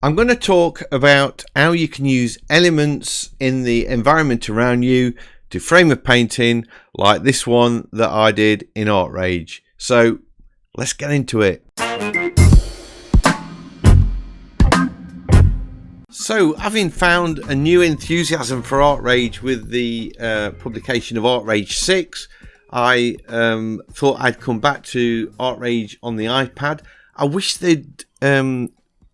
I'm going to talk about how you can use elements in the environment around you to frame a painting like this one that I did in Artrage. So let's get into it. So, having found a new enthusiasm for Artrage with the publication of Artrage 6, I thought I'd come back to Artrage on the iPad. I wish they'd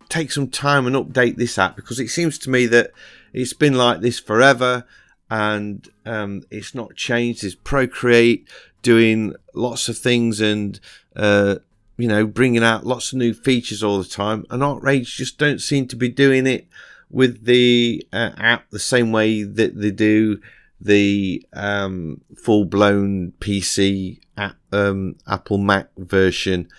take some time and update this app, because it seems to me that it's been like this forever and it's not changed. There's Procreate doing lots of things and bringing out lots of new features all the time, and Artrage just don't seem to be doing it with the app the same way that they do the full-blown PC app, Apple Mac version.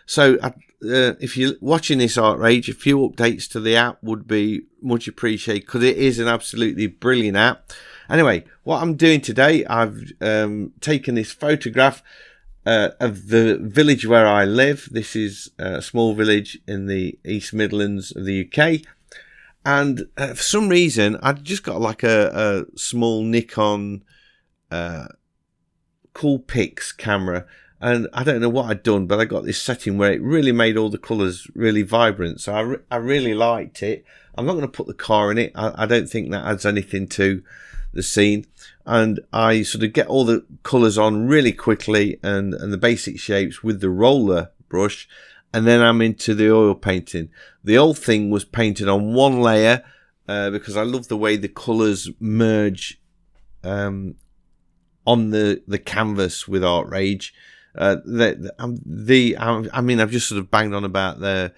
So if you're watching this Artrage, a few updates to the app would be much appreciated, because it is an absolutely brilliant app. Anyway, what I'm doing today, I've taken this photograph of the village where I live. This is a small village in the East Midlands of the UK. And for some reason, I just got like a small Nikon Coolpix camera. And I don't know what I'd done, but I got this setting where it really made all the colours really vibrant. So I really liked it. I'm not going to put the car in it. I don't think that adds anything to the scene. And I sort of get all the colours on really quickly and the basic shapes with the roller brush. And then I'm into the oil painting. The old thing was painted on one layer because I love the way the colours merge on the canvas with Artrage. I've just sort of banged on about the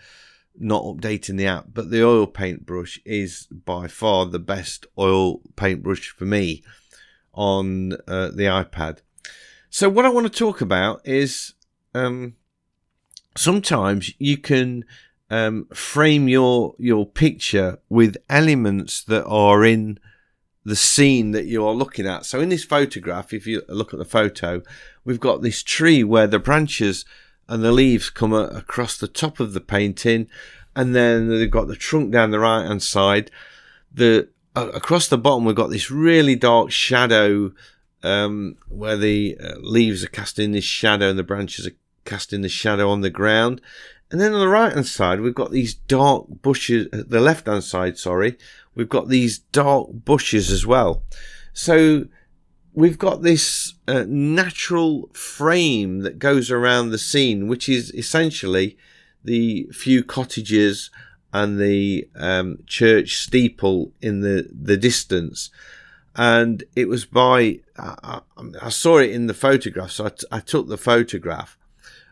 not updating the app, but the oil paintbrush is by far the best oil paintbrush for me on the iPad. So what I want to talk about is sometimes you can frame your picture with elements that are in the scene that you are looking at. So in this photograph, if you look at the photo, we've got this tree where the branches and the leaves come across the top of the painting, and then they've got the trunk down the right hand side. Across the bottom, we've got this really dark shadow where the leaves are casting this shadow and the branches are casting the shadow on the ground. And then on the right hand side, we've got these dark bushes. The left hand side, sorry, we've got these dark bushes as well. So we've got this natural frame that goes around the scene, which is essentially the few cottages and the church steeple in the distance. And it was I saw it in the photograph, so I took the photograph.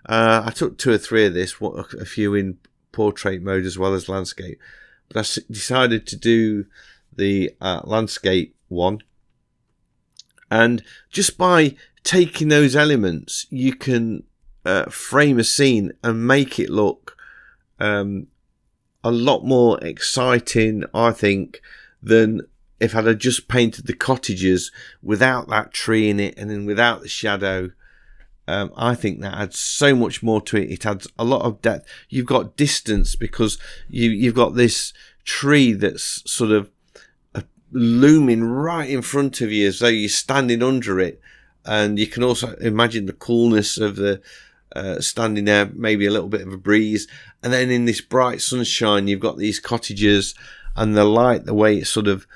I took 2 or 3 of this, a few in portrait mode as well as landscape. But I decided to do the landscape one. And just by taking those elements, you can frame a scene and make it look a lot more exciting, I think, than if I'd have just painted the cottages without that tree in it and then without the shadow. I think that adds so much more to it. It adds a lot of depth. You've got distance because you've got this tree that's sort of looming right in front of you as though you're standing under it. And you can also imagine the coolness of the standing there, maybe a little bit of a breeze. And then in this bright sunshine, you've got these cottages and the light, the way it's sort of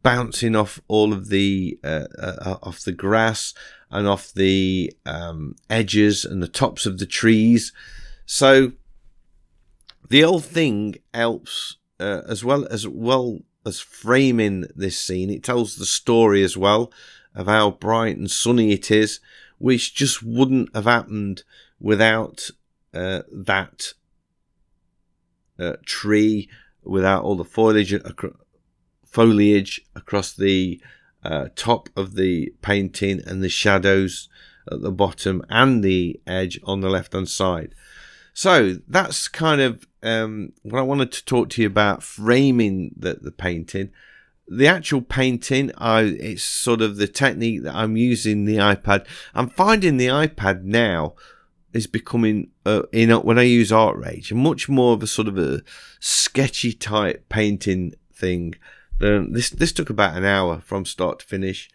bouncing off all of the off the grass and off the edges and the tops of the trees. So the old thing helps as well as framing this scene. It tells the story as well of how bright and sunny it is, which just wouldn't have happened without that tree, without all the foliage across the top of the painting and the shadows at the bottom and the edge on the left hand side. So that's kind of what I wanted to talk to you about, framing the painting. The actual painting, it's sort of the technique that I'm using the iPad. I'm finding the iPad now is becoming when I use Artrage, much more of a sort of a sketchy type painting thing. This took about an hour from start to finish.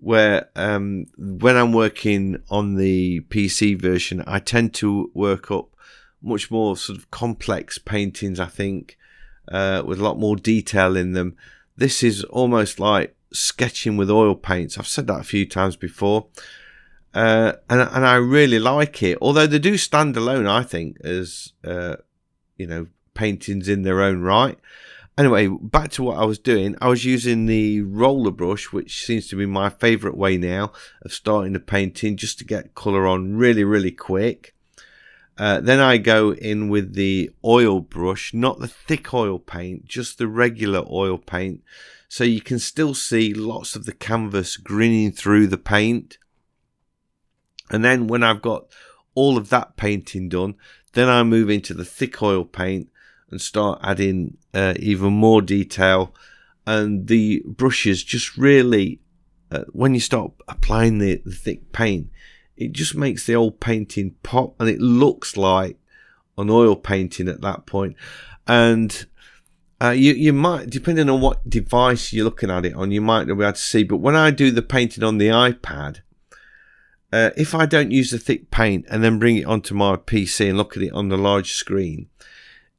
Where when I'm working on the PC version, I tend to work up much more sort of complex paintings, I think, with a lot more detail in them. This is almost like sketching with oil paints. I've said that a few times before, and I really like it. Although they do stand alone, I think, as paintings in their own right. Anyway, back to what I was doing. I was using the roller brush, which seems to be my favourite way now of starting the painting, just to get colour on really, really quick. Then I go in with the oil brush, not the thick oil paint, just the regular oil paint. So you can still see lots of the canvas grinning through the paint. And then when I've got all of that painting done, then I move into the thick oil paint and start adding even more detail. And the brushes just really, when you start applying the thick paint, it just makes the old painting pop, and it looks like an oil painting at that point. And you might, depending on what device you're looking at it on, you might not be able to see. But when I do the painting on the iPad, if I don't use the thick paint and then bring it onto my PC and look at it on the large screen,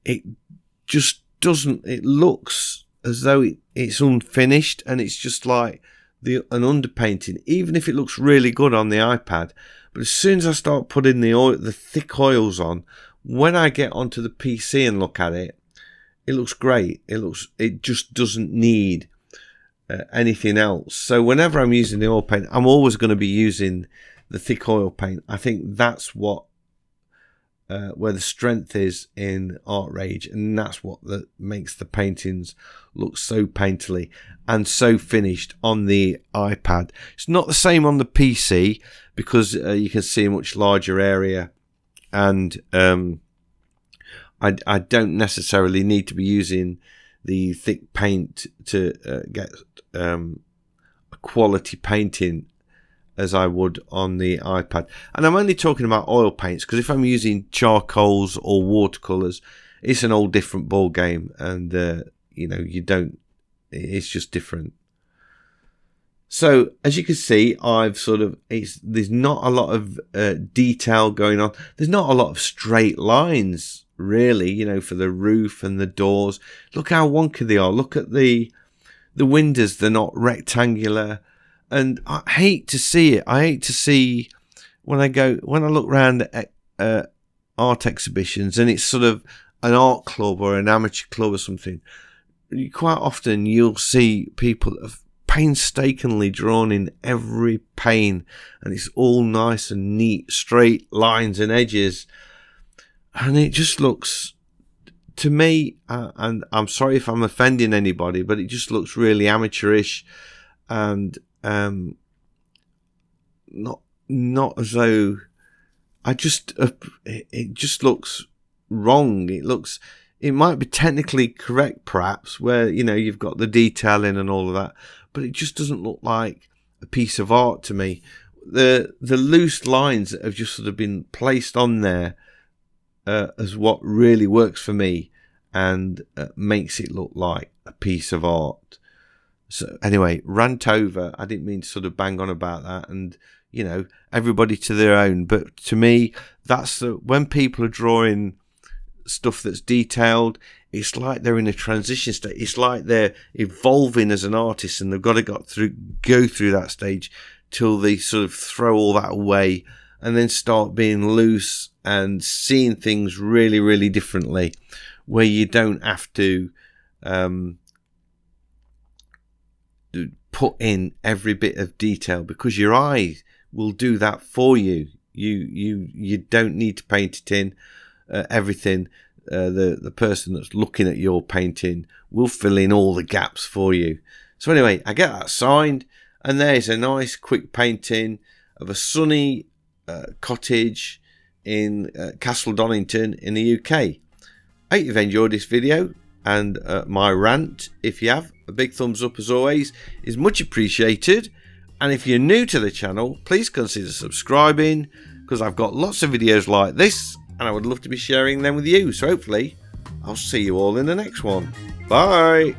it just doesn't, it looks as though it's unfinished, and it's just like an underpainting, even if it looks really good on the iPad. But as soon as I start putting the thick oils on, when I get onto the PC and look at it, it looks great. It just doesn't need anything else. So whenever I'm using the oil paint, I'm always going to be using the thick oil paint. I think that's what where the strength is in Artrage, and that's what makes the paintings look so painterly and so finished on the iPad. It's not the same on the PC because you can see a much larger area, and I don't necessarily need to be using the thick paint to get a quality painting as I would on the iPad. And I'm only talking about oil paints, because if I'm using charcoals or watercolours, it's an whole different ball game, and it's just different. So as you can see, there's not a lot of detail going on. There's not a lot of straight lines really, for the roof and the doors. Look how wonky they are. Look at the windows, they're not rectangular. And I hate to see it. I hate to see when I look around at art exhibitions, and it's sort of an art club or an amateur club or something. Quite often you'll see people have painstakingly drawn in every pane, and it's all nice and neat, straight lines and edges. And it just looks, to me, and I'm sorry if I'm offending anybody, but it just looks really amateurish, and not as though it just looks wrong. It might be technically correct perhaps, where you've got the detailing and all of that, but it just doesn't look like a piece of art to me. The loose lines that have just sort of been placed on there as what really works for me, and makes it look like a piece of art. So anyway, rant over. I didn't mean to sort of bang on about that, and everybody to their own. But to me, that's when people are drawing stuff that's detailed, it's like they're in a transition state. It's like they're evolving as an artist, and they've got to go through that stage till they sort of throw all that away and then start being loose and seeing things really, really differently, where you don't have to put in every bit of detail, because your eye will do that for you. You don't need to paint it in everything. The person that's looking at your painting will fill in all the gaps for you. So anyway, I get that signed, and there's a nice quick painting of a sunny cottage in Castle Donington in the UK. I hope you've enjoyed this video and my rant. If you have, a big thumbs up as always is much appreciated, and if you're new to the channel, please consider subscribing, because I've got lots of videos like this and I would love to be sharing them with you. So hopefully I'll see you all in the next one. Bye.